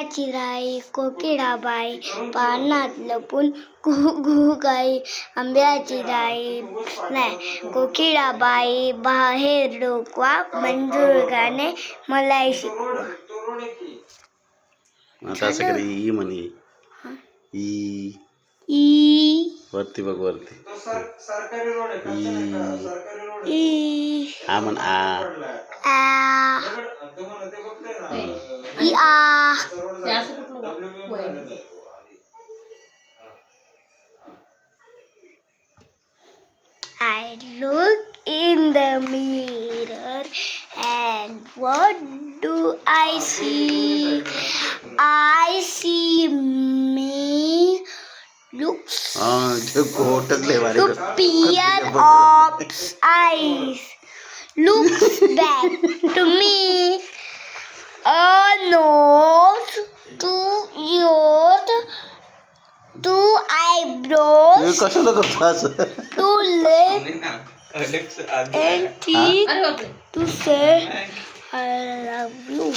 चिराई कोकिळाबाई पानात लपून घू गाई आंब्याची राई नाही कोकिळाबाई बाहेर डोकवा मंजूर गाणे मलाही शिकवा. आता असं कधी ई म्हणे ई ई वरती बघ वरती ई ई आ म्हण आ आ ई आ I look in the mirror and what do I see? I see me looks to peer of eyes. Looks back to me. A nose, two ears, two eyebrows, कशाला करतो असं two lips, and teeth to say I love you.